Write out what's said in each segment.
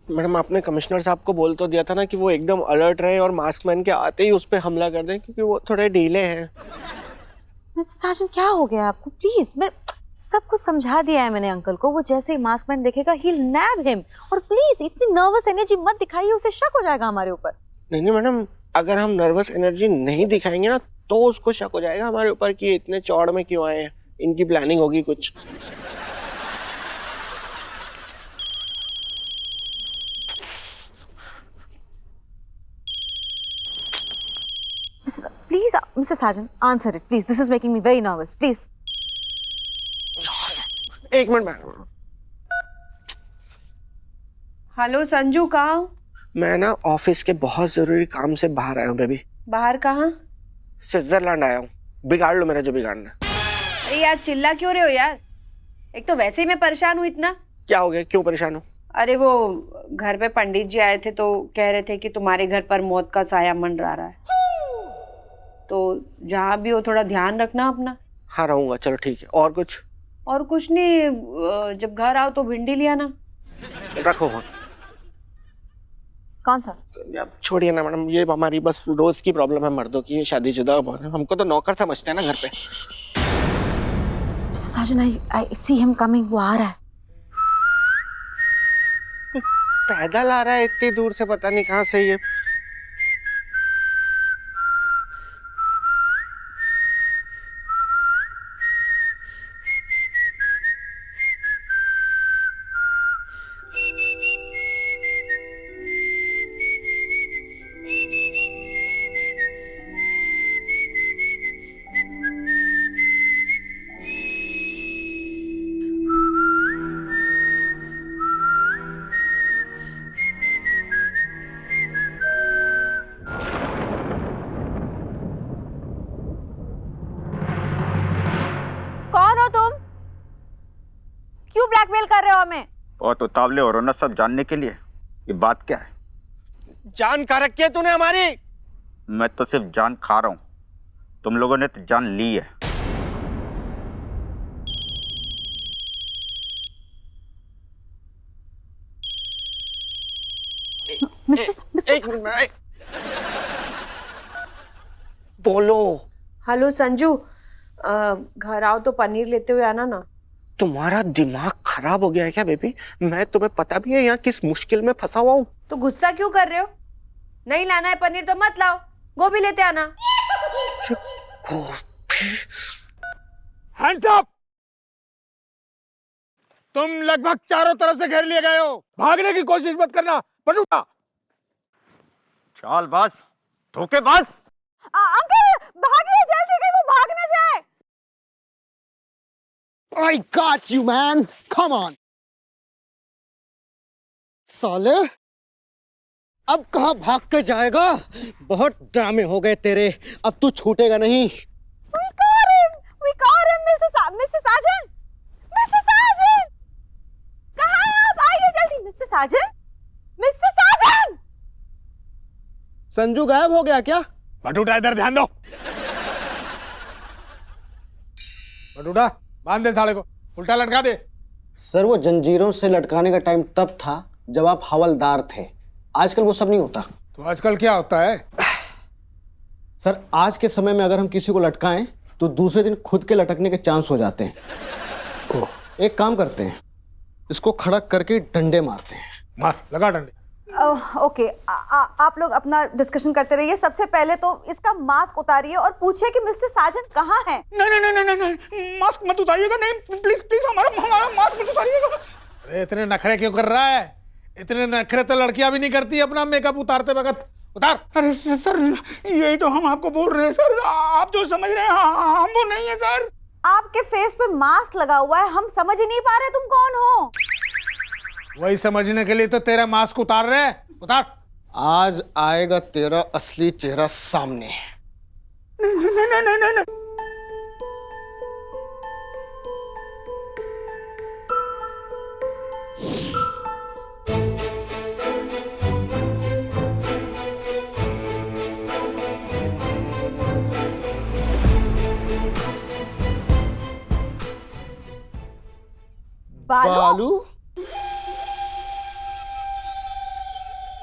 Madam आपने commissioner साहब को बोल तो दिया था ना कि वो एकदम अलर्ट रहे और मास्क मैन के आते ही उस पर हमला कर दें, क्योंकि वो थोड़े ढीले हैं। मिस्टर साजन क्या हो गया आपको? प्लीज, मैं सब कुछ समझा दिया है मैंने अंकल को। वो जैसे ही मास्क मैन देखेगा ही विल नैब हिम। और प्लीज इतनी नर्वस एनर्जी मत दिखाइए, उसे शक हो जाएगा हमारे ऊपर। नहीं नहीं मैडम, अगर हम नर्वस एनर्जी नहीं दिखाएंगे ना तो उसको शक हो जाएगा हमारे ऊपर कि इतने चौड़ में क्यों आए हैं, इनकी प्लानिंग होगी कुछ। Please mister Sajan, answer it please. This is making me very nervous, please. एक मिनट मैडम। हेलो संजू, कहाँ हो? मैं ना ऑफिस के बहुत जरूरी काम से बाहर आया हूँ बेबी। बाहर कहाँ? स्विट्जरलैंड आया हूँ। बिगाड़ लो मेरा जो बिगाड़ना है। अरे यार चिल्ला क्यों रहे हो यार? एक तो वैसे ही मैं परेशान हूँ इतना। क्या हो गया, क्यों परेशान हो? अरे वो घर पे पंडित जी आए थे तो कह रहे थे कि तुम्हारे घर पर मौत का साया मंडरा रहा है, तो जहाँ भी हो थोड़ा ध्यान रखना अपना। हाँ रहूंगा, चलो ठीक है। और कुछ? और कुछ नहीं, जब घर आओ तो भिंडी लिया ना। रखो हाँ। कौन था? अब छोड़िए ना मैडम, ये हमारी बस रोज की प्रॉब्लम है मर्दों की, ये शादीशुदा। हमको तो नौकर समझते हैं ना घर पे। मिस्टर साजन, आई सी हिम कमिंग। वो आ रहा है। पैदल आ रहा है इतनी दूर से, पता नहीं कहाँ से ये। कौन हो तुम? क्यों ब्लैकमेल कर रहे हो हमें? और तो उतावले हो रहो ना सब जानने के लिए। ये बात क्या है? जान खा रखी है तूने हमारी। मैं तो सिर्फ जान खा रहा हूं, तुम लोगों ने तो जान ली है। एक मिनट बोलो। हेलो संजू, घर आओ तो पनीर लेते हुए आना ना। तुम्हारा दिमाग खराब हो गया है क्या बेबी? मैं तुम्हें पता भी है यहाँ किस मुश्किल में फंसा हुआ हूँ। तो गुस्सा क्यों कर रहे हो? नहीं लाना है पनीर तो मत लाओ, गोभी लेते आना। Hands up! तुम लगभग चारों तरफ से घेर लिए गए हो, भागने की कोशिश मत करना। बटूटा चाल बाज, धोखेबाज। अंकल भागिए जल्दी, कहीं वो भाग ना जाए। I got you, man. Come on. साले, अब कहाँ भाग के जाएगा? बहुत ड्रामे हो गए तेरे, अब तू छूटेगा नहीं। We caught him, Mr. Sergeant. Mr. Sergeant, कहाँ हैं आप? आइए जल्दी, Mr. Sergeant. Mr. Sergeant. Sanju गायब हो गया क्या? बटूटा इधर ध्यान दो। बटूटा बांध दे साले को, उल्टा लटका दे। सर वो जंजीरों से लटकाने का टाइम तब था जब आप हवलदार थे, आजकल वो सब नहीं होता। तो आजकल क्या होता है? सर आज के समय में अगर हम किसी को लटकाएं तो दूसरे दिन खुद के लटकने के चांस हो जाते हैं। एक काम करते हैं, इसको खड़ा करके डंडे मारते हैं। मार, लगा डंडे। ओके, आप लोग अपना डिस्कशन करते रहिए। सबसे पहले तो इसका मास्क उतारिए और पूछिए कि मिस्टर साजन कहाँ हैं। नहीं, मास्क मत उतारिएगा। नहीं प्लीज प्लीज, हमारा मास्क मत उतारिएगा। अरे इतने नखरे क्यों कर रहा है? इतने नखरे तो लड़कियां भी नहीं करती अपना मेकअप उतारते वक्त। उतार। अरे सर, यही तो हम आपको बोल रहे हैं सर, आप जो समझ रहे हैं हम वो नहीं है सर। आपके फेस पे मास्क लगा हुआ है, हम समझ ही नहीं पा रहे तुम कौन हो। वही समझने के लिए तो तेरा मास्क उतार रहे हैं। उतार। आज आएगा तेरा असली चेहरा सामने। नहीं। बालू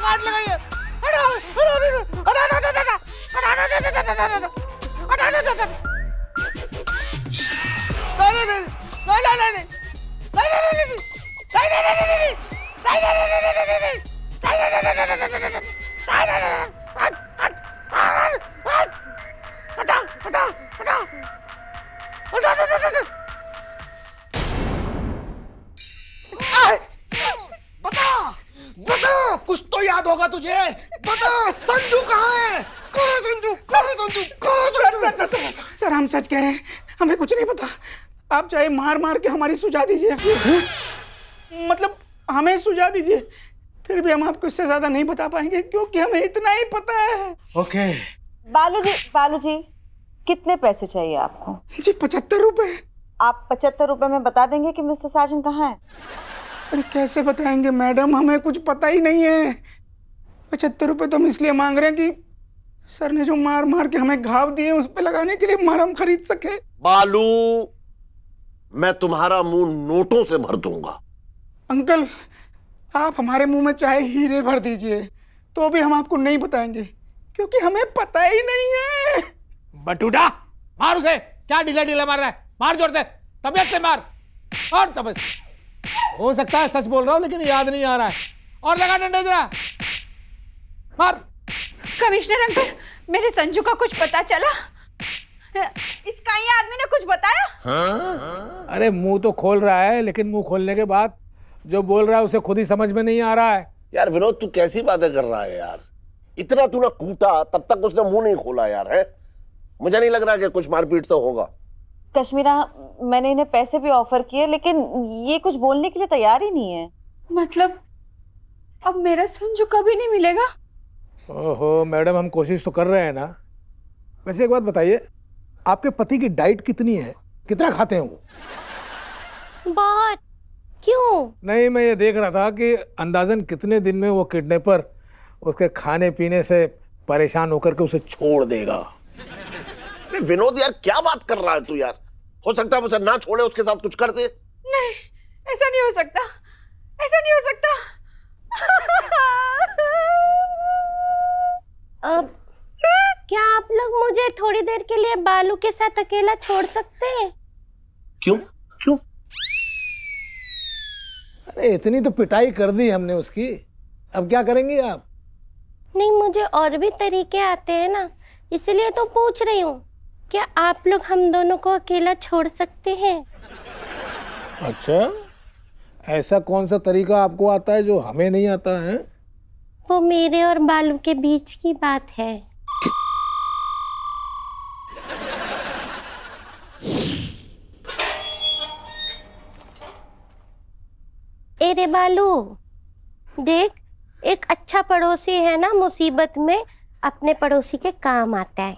गांठ लगाई है। बता, कुछ तो याद होगा तुझे। बता, संजू कहाँ है? कहाँ संजू? कहाँ संजू? कहाँ संजू? सर हम सच कह रहे हैं, हमें कुछ नहीं पता। आप चाहे मार मार के हमारी सुझा दीजिए, मतलब हमें सुझा दीजिए, फिर भी हम आपको इससे ज्यादा नहीं बता पाएंगे क्योंकि हमें इतना ही पता है। ओके। बालू जी कितने पैसे चाहिए आपको? जी 75 रुपए। आप 75 रुपए में बता देंगे कि मिस्टर साजन कहाँ है? अरे कैसे बताएंगे मैडम, हमें कुछ पता ही नहीं है। 75 रुपए तो हम इसलिए मांग रहे हैं कि सर ने जो मार मार के हमें घाव दिए उस पे लगाने के लिए मरहम खरीद सके। बालू, मैं तुम्हारा मुंह नोटों से भर दूंगा। अंकल आप हमारे मुंह में चाहे हीरे भर दीजिए तो भी हम आपको नहीं बताएंगे क्योंकि हमें पता ही नहीं है। बटूटा मार उसे। क्या ढीला ढीला मार रहा है? मार जोर से, तबीयत से मार। और तबीयत से। हो सकता है सच बोल रहा हूं लेकिन याद नहीं आ रहा है। और लगा डंडे जरा, मार। कमिश्नर अंकल, मेरे संजू का कुछ पता चला? इस काई आदमी ने कुछ बताया? अरे मुंह तो खोल रहा है लेकिन मुंह खोलने के बाद जो बोल रहा है उसे खुद ही समझ में नहीं आ रहा है। यार विनोद, तू कैसी बातें कर रहा है यार? इतना तूने कूटा तब तक उसने मुंह नहीं खोला यार, है? मुझे नहीं लग रहा कि कुछ मारपीट से होगा। कश्मीरा, मैंने इन्हें पैसे भी ऑफर किए लेकिन ये कुछ बोलने के लिए तैयार ही नहीं है। मतलब अब मेरा संजू कभी नहीं मिलेगा? ओहो मैडम, हम कोशिश तो कर रहे हैं ना। वैसे एक बात बताइए, आपके पति की डाइट कितनी है? कितना खाते हैं वो? बहुत। क्यों? नहीं, मैं ये देख रहा था कि अंदाजन कितने दिन में वो किडनैपर उसके खाने पीने से परेशान होकर के उसे छोड़ देगा। नहीं विनोद यार, क्या बात कर रहा है तू यार? हो सकता है उसे ना छोड़े, उसके साथ कुछ कर दे। नहीं, ऐसा नहीं हो सकता, ऐसा नहीं हो सकता। अब क्या आप लोग मुझे थोड़ी देर के लिए बालू के साथ अकेला छोड़ सकते हैं? क्यों? क्यों? अरे इतनी तो पिटाई कर दी हमने उसकी, अब क्या करेंगी आप? नहीं, मुझे और भी तरीके आते हैं ना, इसलिए तो पूछ रही हूँ। क्या आप लोग हम दोनों को अकेला छोड़ सकते हैं? अच्छा, ऐसा कौन सा तरीका आपको आता है जो हमें नहीं आता है? वो मेरे और बालू के बीच की बात है। अरे बालू, देख, एक अच्छा पड़ोसी है ना, मुसीबत में अपने पड़ोसी के काम आता है,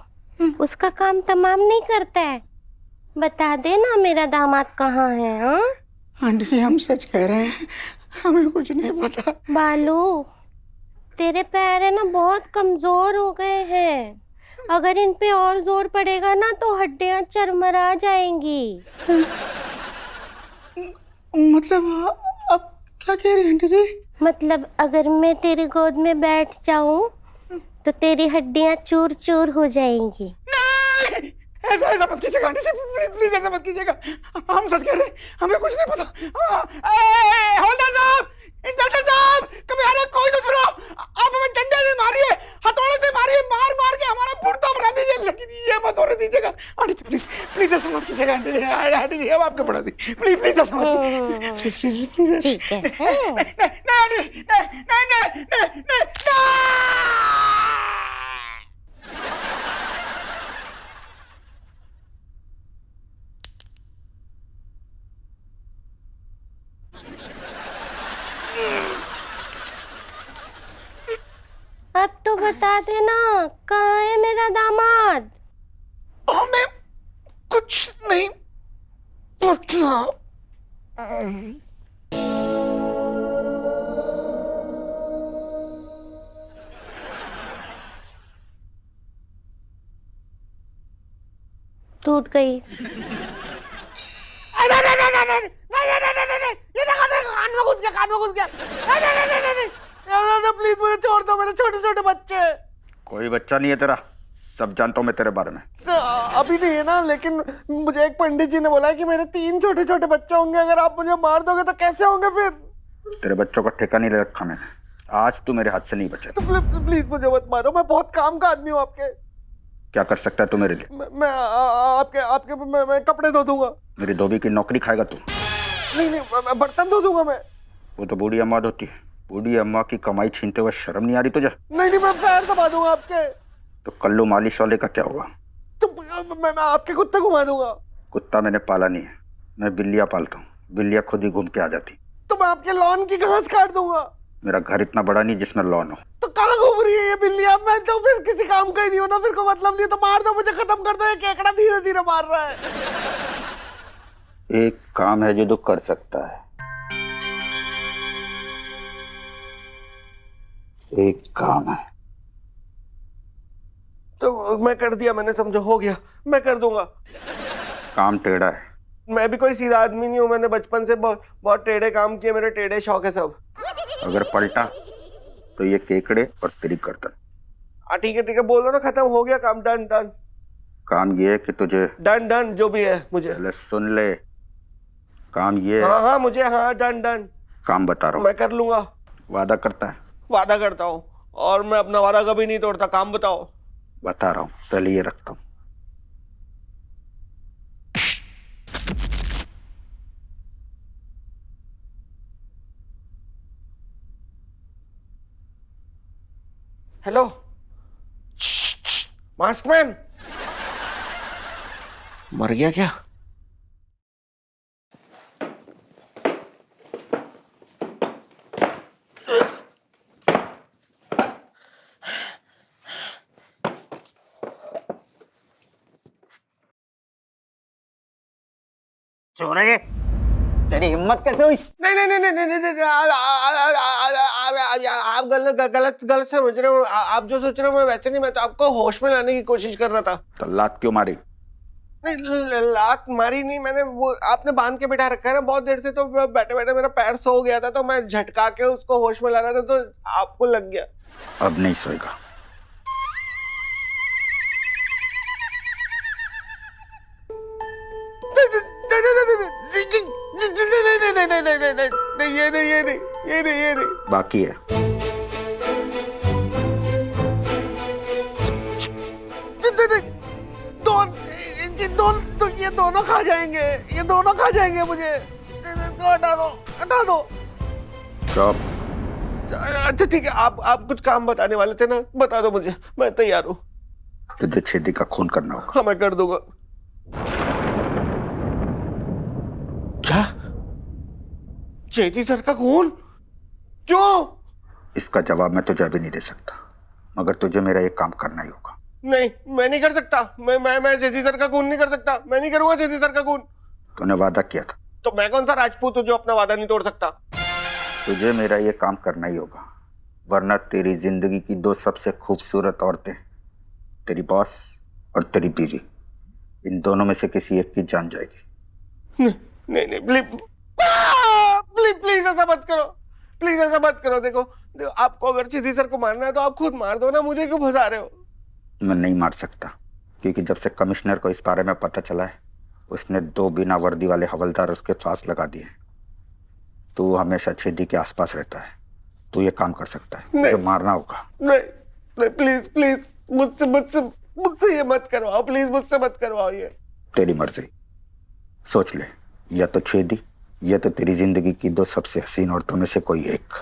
उसका काम तमाम नहीं करता है। बता दे ना मेरा दामाद कहाँ है? हाँ आंटी जी, हम सच कह रहे हैं, हमें कुछ नहीं पता। बालू, तेरे पैर है ना बहुत कमजोर हो गए हैं, अगर इन पे और जोर पड़ेगा ना तो हड्डियां चरमरा जाएंगी। मतलब अब क्या कह रही हैं आंटी जी? मतलब अगर मैं तेरी गोद में बैठ जाऊं तो तेरी हड्डियां चूर चूर हो जाएंगी। नहीं, ऐसा मत कीजिएगा आंटी जी, प्लीज ऐसा मत कीजिएगा। हम सच कह रहे हैं, हमें कुछ नहीं पता। हवलदार साहब, इंस्पेक्टर साहब, कभी आ रहे, कोई तो सुनो। आप हमें डंडे से मारिए, हथौड़े से मारिए, मार मार के हमारा पुर्ता बना दीजिए, लेकिन ये मत होने दीजिएगा आंटी जी। प्लीज प्लीज ऐसा मत कीजिएगा आंटी जी। आंटी जी, हम आपके पड़ोसी, प्लीज प्लीज ऐसा मत कीजिए, प्लीज प्लीज प्लीज। ठीक है। नहीं। अब तो बता देना कहाँ है मेरा दामाद? हमें कुछ नहीं पता। टूट गई। ये कान में घुस गया। मारना प्लीज, मुझे छोड़ दो, मेरे छोटे छोटे बच्चे। कोई बच्चा नहीं है तेरा, सब जानता हूँ मैं तेरे बारे में। अभी नहीं है ना, लेकिन मुझे एक पंडित जी ने बोला है कि मेरे 3 छोटे छोटे बच्चे होंगे, अगर आप मुझे मार दोगे तो कैसे होंगे फिर? तेरे बच्चों का ठेका नहीं ले रखा मैंने, आज तू मेरे हाथ से नहीं बचे। तो प्लीज मुझे मत मारो, मैं बहुत काम का आदमी हूँ आपके। क्या कर सकता है तू मेरे लिए? मैं आपके मैं कपड़े धो दूंगा। मेरी धोबी की नौकरी खाएगा तू? नहीं, बर्तन धो दूंगा मैं। वो तो बूढ़ी अम्मा धोती है, बूढ़ी अम्मा की कमाई छीनते हुए शर्म नहीं आ रही तुझे? नहीं, मैं पैर दबा दूंगा आपके। तो कल्लू मालिश वाले का क्या होगा? तो मैं आपके कुत्ते घुमा दूंगा। कुत्ता मैंने पाला नहीं है, मैं बिल्लियाँ पालता हूँ, बिल्लियाँ खुद ही घूम के आ जाती। तो मैं आपके लॉन की घास काट दूंगा। मेरा घर इतना बड़ा नहीं जिसमें लॉन हो। तो कहाँ घूम रही है ये बिल्लियाँ? मैं तो फिर किसी काम का ही नहीं हूँ ना, फिर कोई मतलब नहीं है, तो मार दो मुझे, खत्म कर दो। ये केकड़ा धीरे धीरे मार रहा है। एक काम है जो तू कर सकता है, एक काम है। तो मैं कर दिया, मैंने, समझो हो गया, मैं कर दूंगा। काम टेढ़ा है। मैं भी कोई सीधा आदमी नहीं हूँ, मैंने बचपन से बहुत टेढ़े काम किए, मेरे टेढ़े शौक है सब। अगर पलटा तो ये केकड़े और तेरी गर्दन। ठीक है, बोलो ना, खत्म हो गया काम, डन डन। काम ये है कि तुझे डन जो भी है मुझे। पहले सुन ले, काम ये है। हाँ मुझे, हाँ डन। काम बता रहा हूँ। मैं कर लूंगा। वादा करता है? वादा करता हूँ, और मैं अपना वादा कभी नहीं तोड़ता। काम बताओ। बता रहा हूँ, पहले ये रखता हूँ। हेलो मास्कमैन, मर गया क्या? चोरे, तेरी हिम्मत कैसे हुई? नहीं, आप गलत समझ रहे हो। आप जो सोच रहे हो मैं वैसे नहीं, मैं तो आपको होश में लाने की कोशिश कर रहा था। तो लात क्यों मारी? नहीं, लात मारी नहीं मैंने, वो आपने बांध के बिठा रखा है ना बहुत देर से, तो बैठे बैठे मेरा पैर सो गया था, तो मैं झटका के उसको होश में ला रहा था, तो आपको लग गया। अब नहीं सोएगा। ये नहीं बाकी है। ये दोनों खा जाएंगे मुझे। हटा दो। चुप। अच्छा ठीक है, आप कुछ काम बताने वाले थे ना, बता दो मुझे, मैं तैयार हूँ। तुझे छेदी का खून करना होगा। हाँ मैं कर दूंगा। क्या? चेदी सर का खून? क्यों? इसका जवाब मैं तुझे अभी नहीं दे सकता, मगर तुझे मेरा एक काम करना ही होगा। नहीं, मैं नहीं कर सकता। मैं चेदी सर का खून नहीं कर सकता। मैं नहीं करूंगा चेदी सर का खून। तूने वादा किया था। तो मैं कौन सा राजपूत हूँ जो अपना वादा नहीं तोड़ सकता? तुझे मेरा ये काम करना ही होगा, वरना तेरी जिंदगी की 2 सबसे खूबसूरत औरतें, तेरी बॉस और तेरी बीवी, इन दोनों में से किसी एक की जान जाएगी। नहीं प्लीज ऐसा मत करो, प्लीज ऐसा मत करो। देखो आपको अगर चेदी सर को मारना है तो आप खुद मार दो ना, मुझे क्यों फंसा रहे हो? मैं नहीं मार सकता, क्योंकि जब से कमिश्नर को इस बारे में पता चला है, उसने 2 बिना वर्दी वाले हवलदार उसके पास लगा दिए। तू हमेशा छेदी के आसपास रहता है, तू ये काम कर सकता है, मुझे मारना होगा। नहीं प्लीज मुझसे ये मत करवाओ, प्लीज मुझसे मत करवाओ ये। तेरी मर्जी, सोच ले, या तो छेदी या तो तेरी जिंदगी की 2 सबसे हसीन औरतों में से कोई एक।